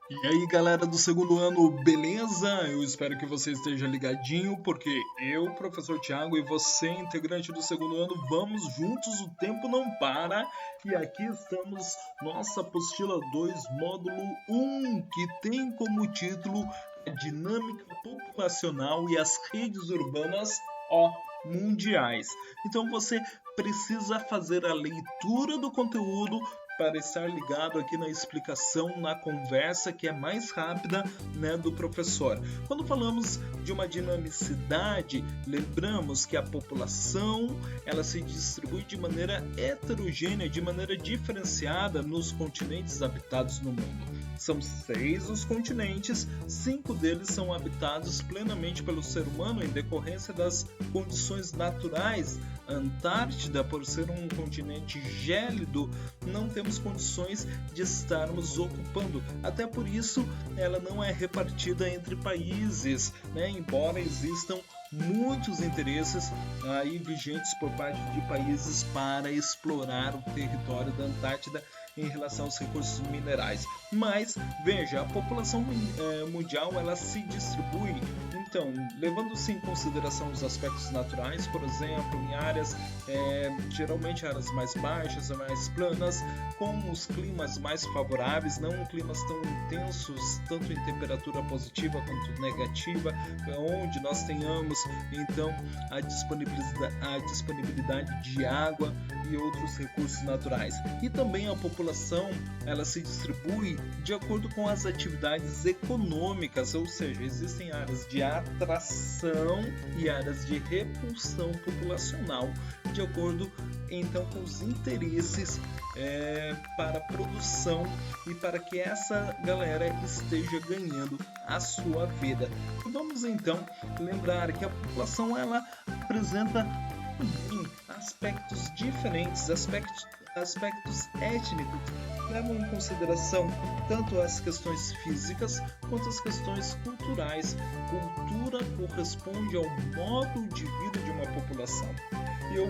E aí, galera do segundo ano, beleza? Eu espero que você esteja ligadinho, porque eu, professor Tiago, e você, integrante do segundo ano, vamos juntos, o tempo não para. E aqui estamos, nossa apostila 2, módulo um, que tem como título a dinâmica populacional e as redes urbanas, mundiais. Então você precisa fazer a leitura do conteúdo para estar ligado aqui na explicação, na conversa que é mais rápida, né, do professor. Quando falamos de uma dinamicidade, lembramos que a população ela se distribui de maneira heterogênea, de maneira diferenciada nos continentes habitados no mundo. São 6 os continentes, 5 deles são habitados plenamente pelo ser humano em decorrência das condições naturais. A Antártida, por ser um continente gélido, não temos condições de estarmos ocupando. Até por isso, ela não é repartida entre países, né? Embora existam muitos interesses aí vigentes por parte de países para explorar o território da Antártida em relação aos recursos minerais. Mas veja, a população mundial ela se distribui, então, levando-se em consideração os aspectos naturais, por exemplo, em áreas geralmente áreas mais baixas, mais planas, com os climas mais favoráveis, não climas tão intensos, tanto em temperatura positiva quanto negativa, onde nós tenhamos então a disponibilidade de água e outros recursos naturais. E também a população ela se distribui de acordo com as atividades econômicas, ou seja, existem áreas de atração e áreas de repulsão populacional, de acordo então com os interesses para a produção e para que essa galera esteja ganhando a sua vida. Vamos então lembrar que a população ela apresenta aspectos diferentes, aspectos étnicos, levam em consideração tanto as questões físicas quanto as questões culturais. Cultura corresponde ao modo de vida de uma população. E eu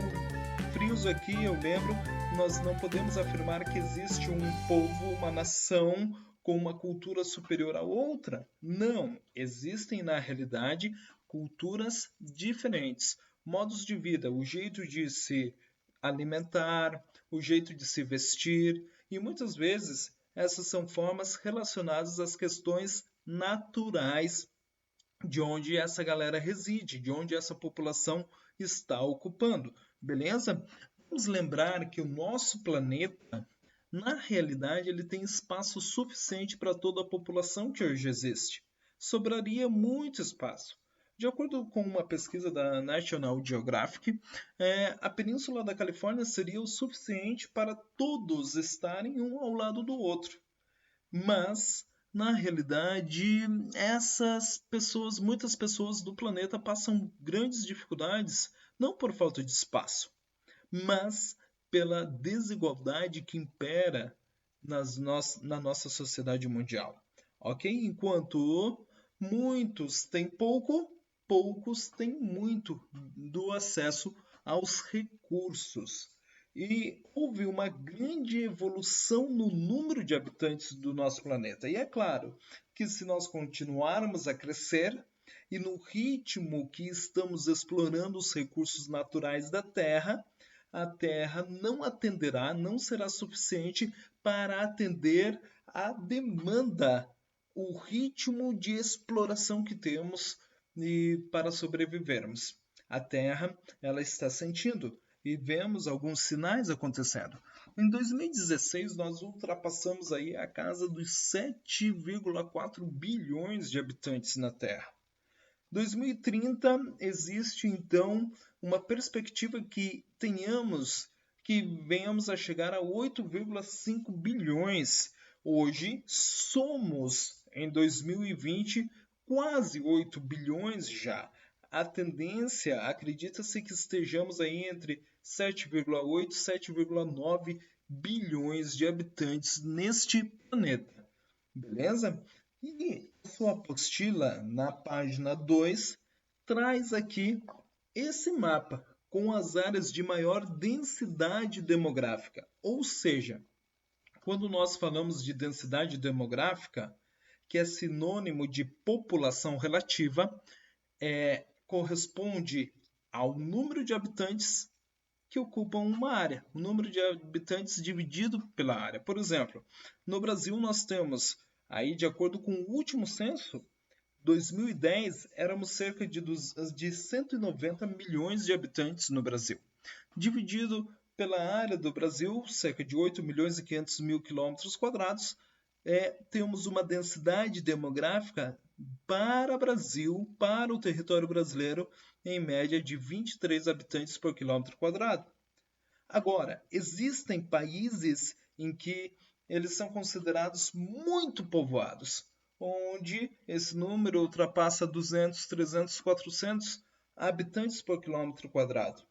friso aqui, eu lembro, nós não podemos afirmar que existe um povo, uma nação com uma cultura superior à outra. Não, existem na realidade culturas diferentes, modos de vida, o jeito de se alimentar, o jeito de se vestir, e muitas vezes essas são formas relacionadas às questões naturais de onde essa galera reside, de onde essa população está ocupando, beleza? Vamos lembrar que o nosso planeta, na realidade, ele tem espaço suficiente para toda a população que hoje existe. Sobraria muito espaço. De acordo com uma pesquisa da National Geographic, a Península da Califórnia seria o suficiente para todos estarem um ao lado do outro. Mas, na realidade, essas pessoas, muitas pessoas do planeta passam grandes dificuldades, não por falta de espaço, mas pela desigualdade que impera na nossa sociedade mundial. Ok? Enquanto muitos têm pouco, poucos têm muito do acesso aos recursos. E houve uma grande evolução no número de habitantes do nosso planeta. E é claro que se nós continuarmos a crescer e no ritmo que estamos explorando os recursos naturais da Terra, a Terra não atenderá, não será suficiente para atender a demanda, o ritmo de exploração que temos e para sobrevivermos. A Terra, ela está sentindo e vemos alguns sinais acontecendo. Em 2016, nós ultrapassamos aí a casa dos 7,4 bilhões de habitantes na Terra. 2030 existe então uma perspectiva que venhamos a chegar a 8,5 bilhões. Hoje somos em 2020 quase 8 bilhões já. A tendência, acredita-se que estejamos aí entre 7,8 e 7,9 bilhões de habitantes neste planeta. Beleza? E a sua apostila, na página 2, traz aqui esse mapa com as áreas de maior densidade demográfica. Ou seja, quando nós falamos de densidade demográfica, que é sinônimo de população relativa, corresponde ao número de habitantes que ocupam uma área, o número de habitantes dividido pela área. Por exemplo, no Brasil nós temos, aí de acordo com o último censo, 2010, éramos cerca de 190 milhões de habitantes no Brasil. Dividido pela área do Brasil, cerca de 8 milhões e 500 mil quilômetros quadrados, temos uma densidade demográfica para o Brasil, para o território brasileiro, em média de 23 habitantes por quilômetro quadrado. Agora, existem países em que eles são considerados muito povoados, onde esse número ultrapassa 200, 300, 400 habitantes por quilômetro quadrado.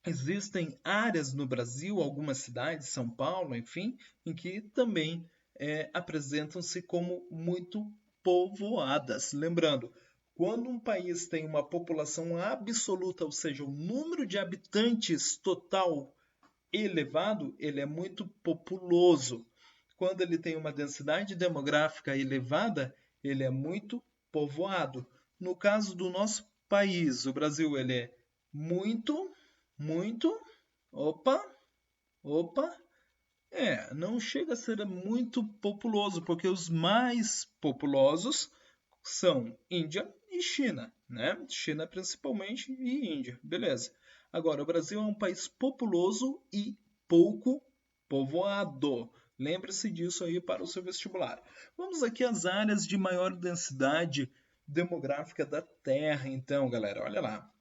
Existem áreas no Brasil, algumas cidades, São Paulo, enfim, em que também apresentam-se como muito povoadas. Lembrando, quando um país tem uma população absoluta, ou seja, o número de habitantes total elevado, ele é muito populoso. Quando ele tem uma densidade demográfica elevada, ele é muito povoado. No caso do nosso país, o Brasil, ele é muito, opa, não chega a ser muito populoso, porque os mais populosos são Índia e China, né? China principalmente e Índia, beleza. Agora, o Brasil é um país populoso e pouco povoado. Lembre-se disso aí para o seu vestibular. Vamos aqui às áreas de maior densidade demográfica da Terra, então, galera. Olha lá.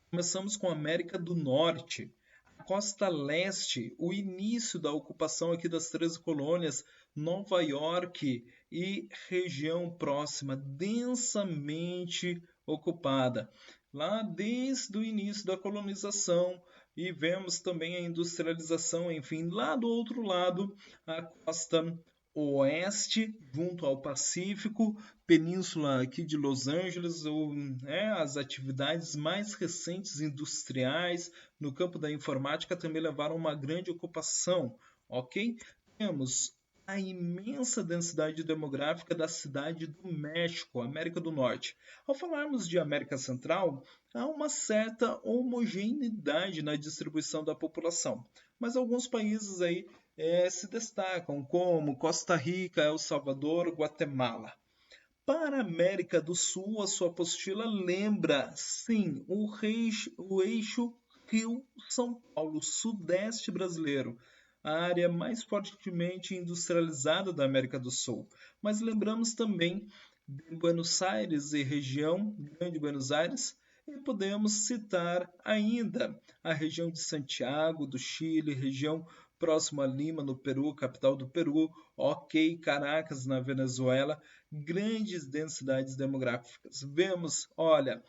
Começamos com a América do Norte, a costa leste, o início da ocupação aqui das 13 colônias, Nova York e região próxima, densamente ocupada. Lá desde o início da colonização, e vemos também a industrialização, enfim, lá do outro lado, a costa oeste, junto ao Pacífico, península aqui de Los Angeles, as atividades mais recentes industriais no campo da informática também levaram a uma grande ocupação, ok? Temos a imensa densidade demográfica da cidade do México, América do Norte. Ao falarmos de América Central, há uma certa homogeneidade na distribuição da população, mas alguns países aí se destacam, como Costa Rica, El Salvador, Guatemala. Para a América do Sul, a sua apostila lembra, sim, o eixo Rio-São Paulo, sudeste brasileiro, a área mais fortemente industrializada da América do Sul. Mas lembramos também de Buenos Aires e região, Grande Buenos Aires, e podemos citar ainda a região de Santiago, do Chile, região próximo a Lima, no Peru, capital do Peru, ok, Caracas, na Venezuela, grandes densidades demográficas. Vemos, olha,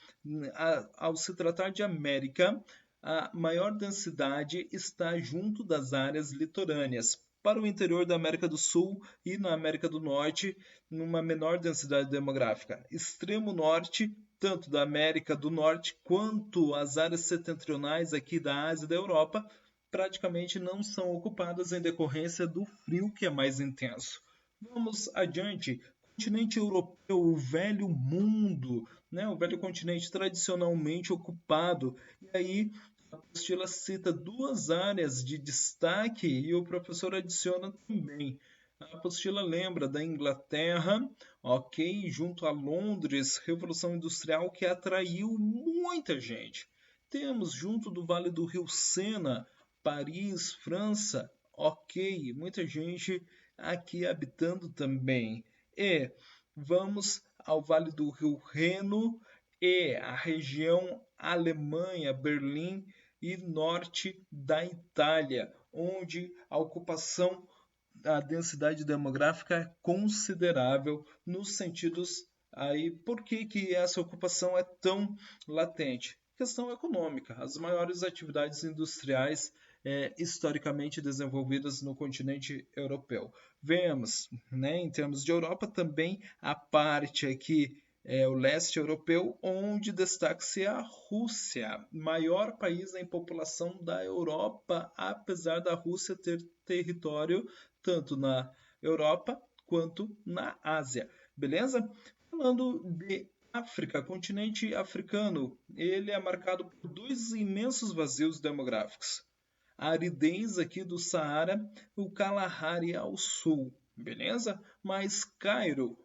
ao se tratar de América, a maior densidade está junto das áreas litorâneas. Para o interior da América do Sul e na América do Norte, numa menor densidade demográfica. Extremo norte, tanto da América do Norte quanto as áreas setentrionais aqui da Ásia e da Europa, praticamente não são ocupadas em decorrência do frio que é mais intenso. Vamos adiante. Continente europeu, o velho mundo, né? O velho continente tradicionalmente ocupado. E aí a apostila cita duas áreas de destaque e o professor adiciona também. A apostila lembra da Inglaterra, ok, junto a Londres, Revolução Industrial que atraiu muita gente. Temos junto do Vale do Rio Sena, Paris, França, ok, muita gente aqui habitando também. E vamos ao Vale do Rio Reno e a região Alemanha, Berlim e norte da Itália, onde a ocupação, a densidade demográfica é considerável nos sentidos aí. Por que essa ocupação é tão latente? Questão econômica. As maiores atividades industriais historicamente desenvolvidas no continente europeu. Vemos, né, em termos de Europa, também a parte aqui, o leste europeu, onde destaca-se a Rússia, maior país em população da Europa, apesar da Rússia ter território tanto na Europa quanto na Ásia. beleza? Falando de África, continente africano, ele é marcado por dois imensos vazios demográficos. A aridez aqui do Saara, o Kalahari ao sul, beleza? Mas Cairo,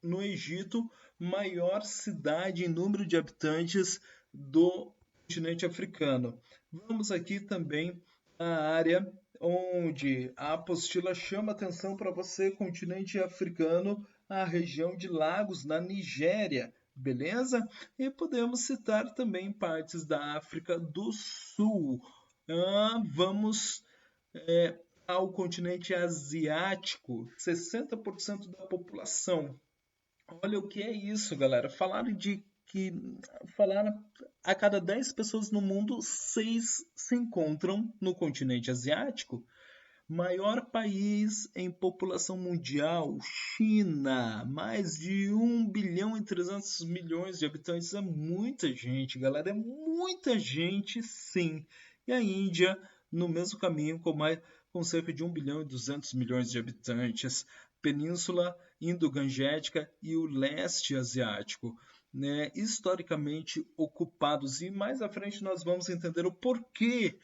no Egito, maior cidade em número de habitantes do continente africano. Vamos aqui também à área onde a apostila chama atenção para você, continente africano, a região de Lagos, na Nigéria, beleza? E podemos citar também partes da África do Sul. Vamos ao continente asiático, 60% da população. Olha o que é isso, galera. Falaram a cada 10 pessoas no mundo, 6 se encontram no continente asiático. Maior país em população mundial, China, mais de 1 bilhão e 300 milhões de habitantes. É muita gente, galera, é muita gente, sim. E a Índia, no mesmo caminho, com cerca de 1 bilhão e 200 milhões de habitantes. Península Indo-Gangetica e o leste asiático, né, historicamente ocupados. E mais à frente nós vamos entender o porquê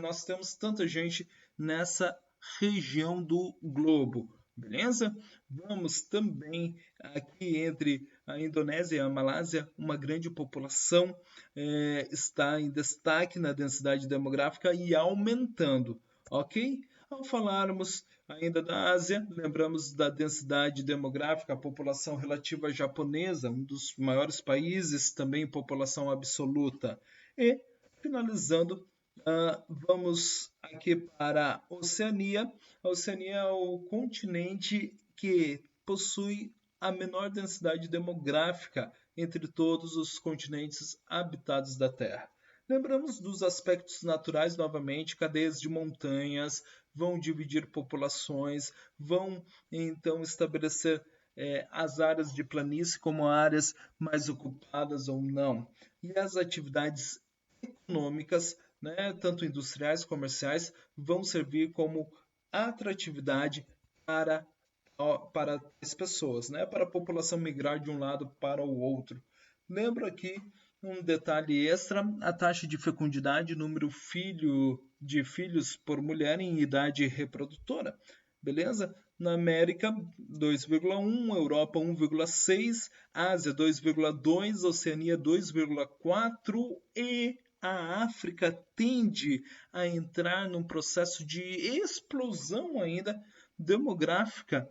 nós temos tanta gente nessa região do globo, beleza? Vamos também aqui entre a Indonésia e a Malásia, uma grande população está em destaque na densidade demográfica e aumentando, ok? Ao falarmos ainda da Ásia, lembramos da densidade demográfica, a população relativa japonesa, um dos maiores países, também população absoluta. E, finalizando, vamos aqui para a Oceania. A Oceania é o continente que possui a menor densidade demográfica entre todos os continentes habitados da Terra. Lembramos dos aspectos naturais novamente, cadeias de montanhas vão dividir populações, vão então estabelecer as áreas de planície como áreas mais ocupadas ou não. E as atividades econômicas, né, tanto industriais, comerciais, vão servir como atratividade para as pessoas, né, para a população migrar de um lado para o outro. Lembro aqui um detalhe extra: a taxa de fecundidade, número de filhos por mulher em idade reprodutora, beleza? Na América, 2,1, Europa 1,6, Ásia 2,2, Oceania 2,4 e a África tende a entrar num processo de explosão ainda demográfica,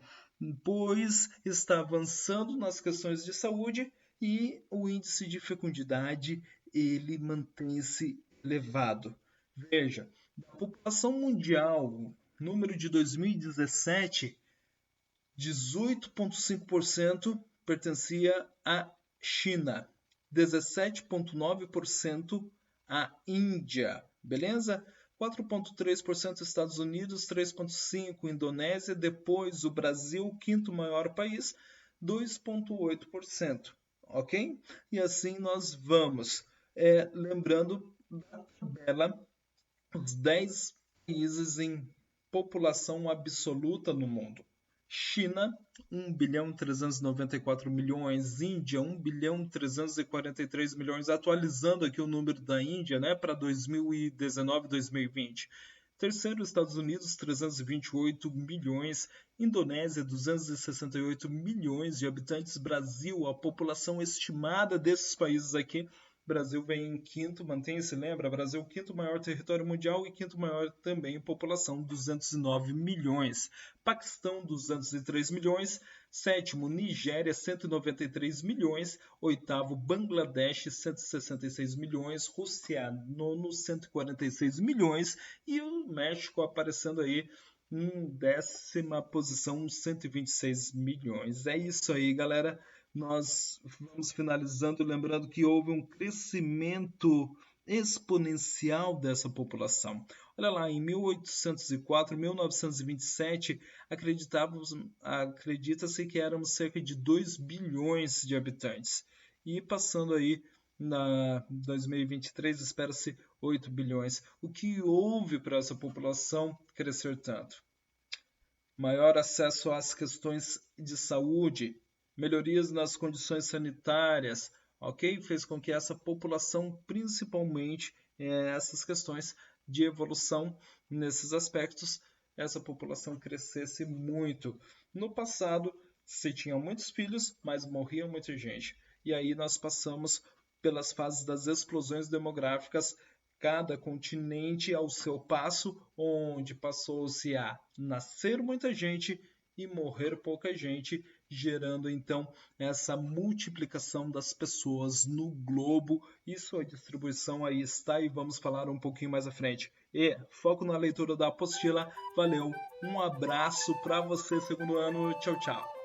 pois está avançando nas questões de saúde e o índice de fecundidade ele mantém-se elevado. Veja, da população mundial, número de 2017, 18,5% pertencia à China, 17,9% à Índia, beleza? 4,3% Estados Unidos, 3,5% Indonésia, depois o Brasil, quinto maior país, 2,8%, ok? E assim nós vamos. Lembrando da tabela, os 10 países em população absoluta no mundo. China, 1 bilhão 394 milhões, Índia, 1 bilhão 343 milhões, atualizando aqui o número da Índia, né, para 2019 2020. Terceiro, Estados Unidos, 328 milhões, Indonésia, 268 milhões de habitantes, Brasil, a população estimada desses países aqui, Brasil vem em quinto, mantém-se, lembra? Brasil, quinto maior território mundial e quinto maior também em população, 209 milhões. Paquistão, 203 milhões. Sétimo, Nigéria, 193 milhões. Oitavo, Bangladesh, 166 milhões. Rússia, nono, 146 milhões. E o México aparecendo aí em 10ª posição, 126 milhões. É isso aí, galera. Nós vamos finalizando, lembrando que houve um crescimento exponencial dessa população. Olha lá, em 1804, 1927, acredita-se que éramos cerca de 2 bilhões de habitantes. E passando aí na 2023, espera-se 8 bilhões. O que houve para essa população crescer tanto? Maior acesso às questões de saúde, melhorias nas condições sanitárias, ok? Fez com que essa população, principalmente essas questões de evolução nesses aspectos, essa população crescesse muito. No passado, se tinham muitos filhos, mas morria muita gente. E aí nós passamos pelas fases das explosões demográficas, cada continente ao seu passo, onde passou-se a nascer muita gente e morrer pouca gente, gerando então essa multiplicação das pessoas no globo e sua distribuição aí está e vamos falar um pouquinho mais à frente. E foco na leitura da apostila. Valeu, um abraço para você, segundo ano. Tchau, tchau.